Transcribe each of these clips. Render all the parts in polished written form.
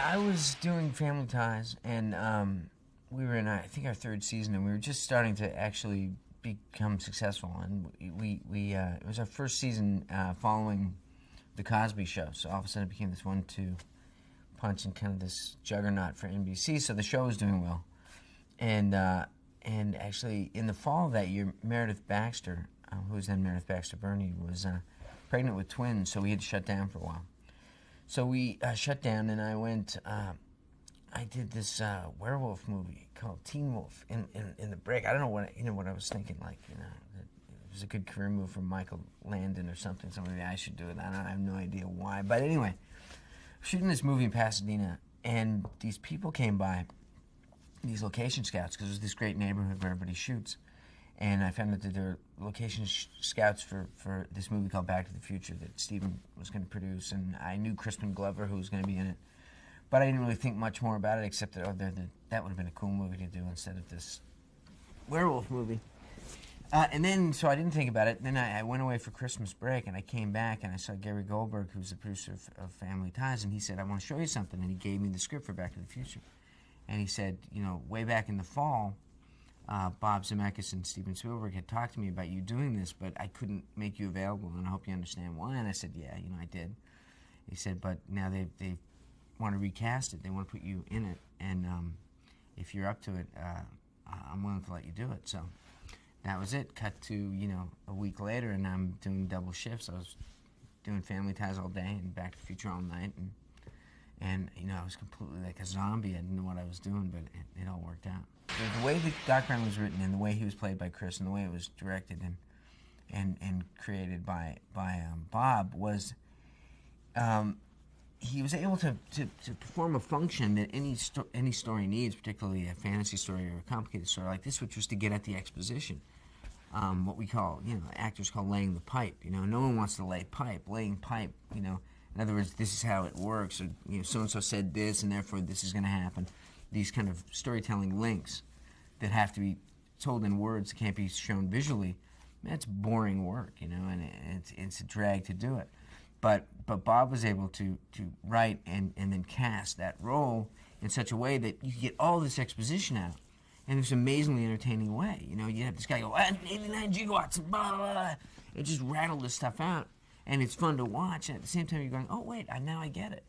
I was doing Family Ties, and we were in, I think, our third season, and we were just starting to actually become successful. And it was our first season following the Cosby Show, so all of a sudden it became this 1-2 punch and kind of this juggernaut for NBC. So the show was doing well, and actually in the fall of that year, Meredith Baxter, who was then Meredith Baxter Burney, was pregnant with twins, so we had to shut down for a while. So we shut down, and I went. I did this werewolf movie called Teen Wolf in the break. I don't know what I was thinking. Like, it was a good career move from Michael Landon or something. Somebody I should do it. I have no idea why. But anyway, shooting this movie in Pasadena, and these people came by, these location scouts, because it was this great neighborhood where everybody shoots. And I found out that there were location scouts for this movie called Back to the Future that Steven was going to produce, and I knew Crispin Glover, who was going to be in it. But I didn't really think much more about it, except that that would have been a cool movie to do instead of this werewolf movie. And then, so I didn't think about it. Then I went away for Christmas break, and I came back, and I saw Gary Goldberg, who's the producer of Family Ties, and he said, I want to show you something. And he gave me the script for Back to the Future. And he said, way back in the fall, Bob Zemeckis and Steven Spielberg had talked to me about you doing this, but I couldn't make you available, and I hope you understand why. And I said, yeah, I did. He said, but now they want to recast it. They want to put you in it, and if you're up to it, I'm willing to let you do it. So that was it. Cut to, a week later, and I'm doing double shifts. I was doing Family Ties all day and Back to the Future all night, and I was completely like a zombie. I didn't know what I was doing, but it all worked out. The way the Doc Brown was written, and the way he was played by Chris, and the way it was directed and created by Bob was, he was able to perform a function that any story needs, particularly a fantasy story or a complicated story like this, which was to get at the exposition. What we call, actors call laying the pipe. No one wants to lay pipe. Laying pipe, in other words, this is how it works. Or, so-and-so said this, and therefore this is going to happen. These kind of storytelling links that have to be told in words that can't be shown visually. That's boring work, and it's a drag to do it. But Bob was able to write and then cast that role in such a way that you could get all this exposition out in this amazingly entertaining way. You have this guy go, 89 gigawatts, blah, blah, blah. It just rattled this stuff out, and it's fun to watch. And at the same time, you're going, oh, wait, now I get it.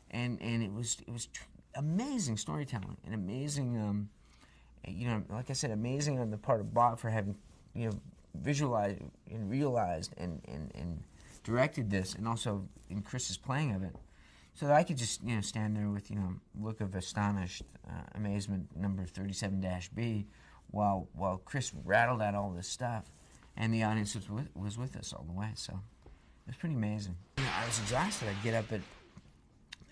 And it was amazing storytelling and amazing, like I said, amazing on the part of Bob for having, visualized and realized and directed this, and also in Chris's playing of it, so that I could just stand there with look of astonished amazement, number 37-B, while Chris rattled out all this stuff, and the audience was with us all the way. So it was pretty amazing. I was exhausted. I'd get up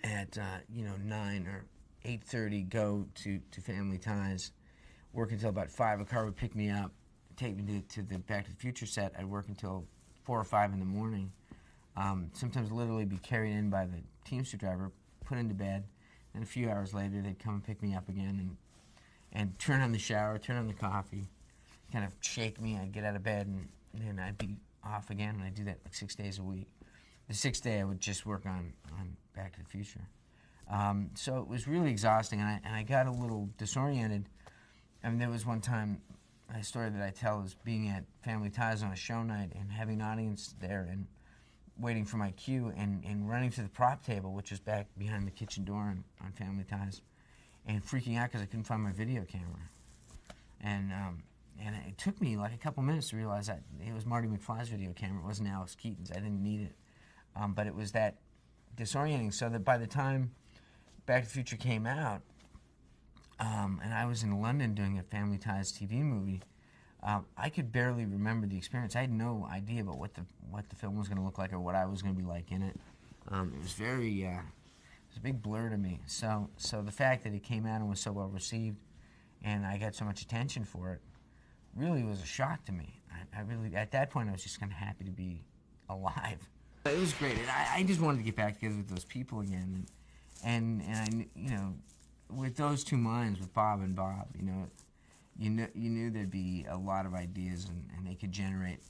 at 9 or 8:30, go to Family Ties, work until about 5. A car would pick me up, take me to the Back to the Future set. I'd work until 4 or 5 in the morning. Sometimes literally be carried in by the Teamster driver, put into bed, and a few hours later they'd come and pick me up again and turn on the shower, turn on the coffee, kind of shake me. I'd get out of bed, and then I'd be off again, and I'd do that like 6 days a week. The 6th day I would just work on Back to the Future. So it was really exhausting, and I got a little disoriented. I mean, there was one time, a story that I tell is being at Family Ties on a show night and having an audience there and waiting for my cue and running to the prop table, which was back behind the kitchen door on Family Ties, and freaking out because I couldn't find my video camera. And it took me like a couple minutes to realize that it was Marty McFly's video camera. It wasn't Alex Keaton's. I didn't need it. But it was that disorienting, so that by the time Back to the Future came out, and I was in London doing a Family Ties TV movie, I could barely remember the experience. I had no idea about what the film was going to look like or what I was going to be like in it. It was very, it was a big blur to me. So the fact that it came out and was so well received, and I got so much attention for it, really was a shock to me. I really, at that point, I was just kind of happy to be alive. It was great. I just wanted to get back together with those people again, and I, with those two minds, with Bob and Bob, you knew there'd be a lot of ideas, and they could generate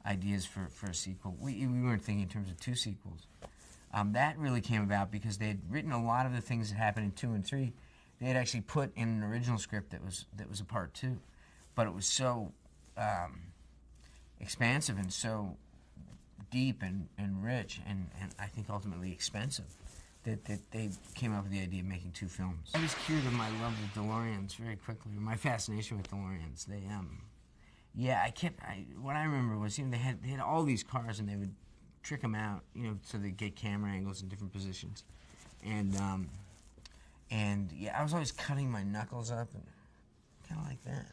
ideas for a sequel. We weren't thinking in terms of 2 sequels. That really came about because they had written a lot of the things that happened in 2 and 3. They had actually put in an original script that was a part 2, but it was so expansive and so deep and rich and I think ultimately expensive that they came up with the idea of making 2 films. I was cured of my love of DeLoreans very quickly, my fascination with DeLoreans. They yeah, what I remember was, you know, they had all these cars and they would trick them out, you know, so they get camera angles in different positions, and yeah, I was always cutting my knuckles up and kind of like that.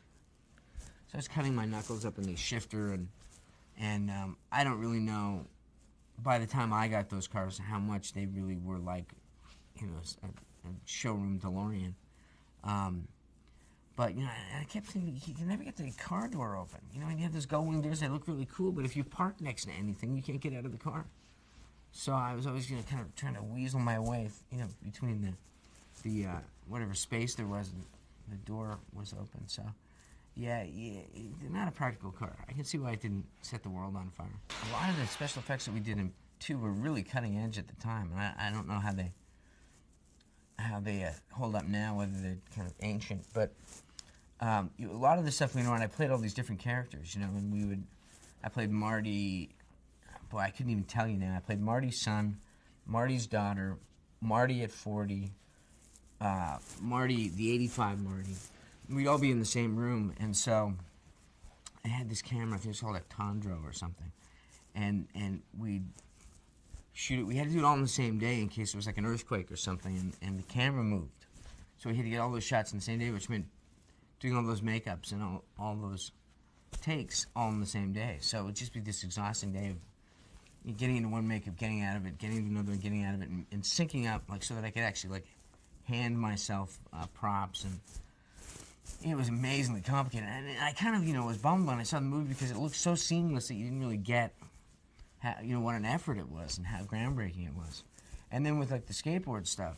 So I was cutting my knuckles up in the shifter, and I don't really know by the time I got those cars how much they really were like, you know, a showroom DeLorean. But, you know, I kept thinking, you can never get the car door open. You know, and you have those gull-wing doors, they look really cool, but if you park next to anything, you can't get out of the car. So I was always, you know, kind of trying to weasel my way, you know, between the whatever space there was, and the door was open. So, yeah, not a practical car. I can see why it didn't set the world on fire. A lot of the special effects that we did in 2 were really cutting edge at the time, and I don't know how they hold up now, whether they're kind of ancient, but a lot of the stuff we know, and I played all these different characters, you know, and I played Marty, boy, I couldn't even tell you now. I played Marty's son, Marty's daughter, Marty at 40, Marty, the 85 Marty. We'd all be in the same room, and so I had this camera, I think it was called a Tondro or something, and we'd shoot it. We had to do it all on the same day in case there was like an earthquake or something, and the camera moved. So we had to get all those shots on the same day, which meant doing all those makeups and all those takes all on the same day. So it would just be this exhausting day of getting into one makeup, getting out of it, getting into another, getting out of it, and syncing up, like, so that I could actually, like, hand myself props, and it was amazingly complicated. And I kind of, you know, was bummed when I saw the movie because it looked so seamless that you didn't really get how, you know, what an effort it was and how groundbreaking it was. And then with, like, the skateboard stuff,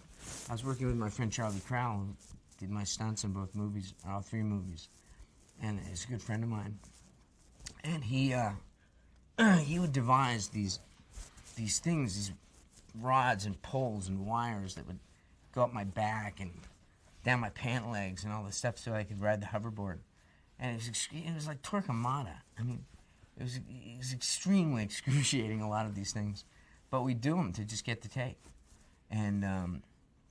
I was working with my friend Charlie Crowell, who did my stunts in both movies, all 3 movies, and he's a good friend of mine. And he would devise these things, these rods and poles and wires that would go up my back and down my pant legs and all this stuff so I could ride the hoverboard. And it was like Torquemada. I mean, it was extremely excruciating, a lot of these things, but we do them to just get the take. And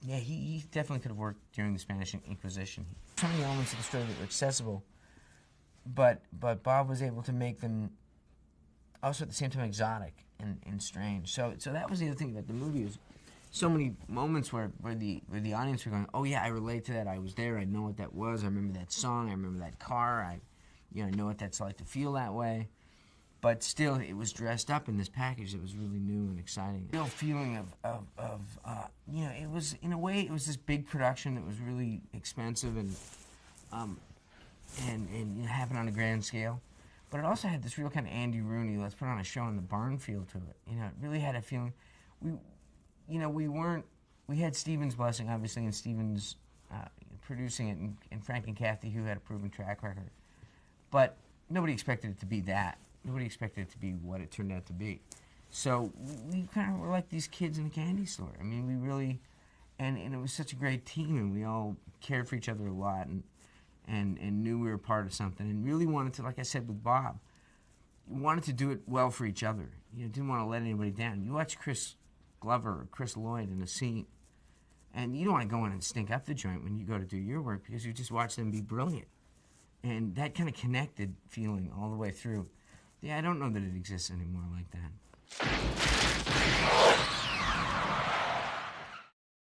yeah, he definitely could have worked during the Spanish Inquisition. So many elements of the story that were accessible, but Bob was able to make them also at the same time exotic and strange. So that was the other thing about the movie, was so many moments where the audience were going, oh yeah, I relate to that. I was there. I know what that was. I remember that song. I remember that car. I know what that's like to feel that way. But still, it was dressed up in this package that was really new and exciting. Real feeling of you know, it was, in a way, it was this big production that was really expensive and you know, happened on a grand scale. But it also had this real kind of Andy Rooney, let's put on a show in the barn feel to it. You know, it really had a feeling. We had Steven's blessing, obviously, and Steven's producing it, and Frank and Kathy, who had a proven track record. But nobody expected it to be that. Nobody expected it to be what it turned out to be. So we kind of were like these kids in a candy store. I mean, we really, and it was such a great team, and we all cared for each other a lot, and knew we were part of something, and really wanted to, like I said with Bob, wanted to do it well for each other. You know, didn't want to let anybody down. You watch Chris Glover or Chris Lloyd in a scene, and you don't want to go in and stink up the joint when you go to do your work, because you just watch them be brilliant. And that kind of connected feeling all the way through. Yeah, I don't know that it exists anymore like that.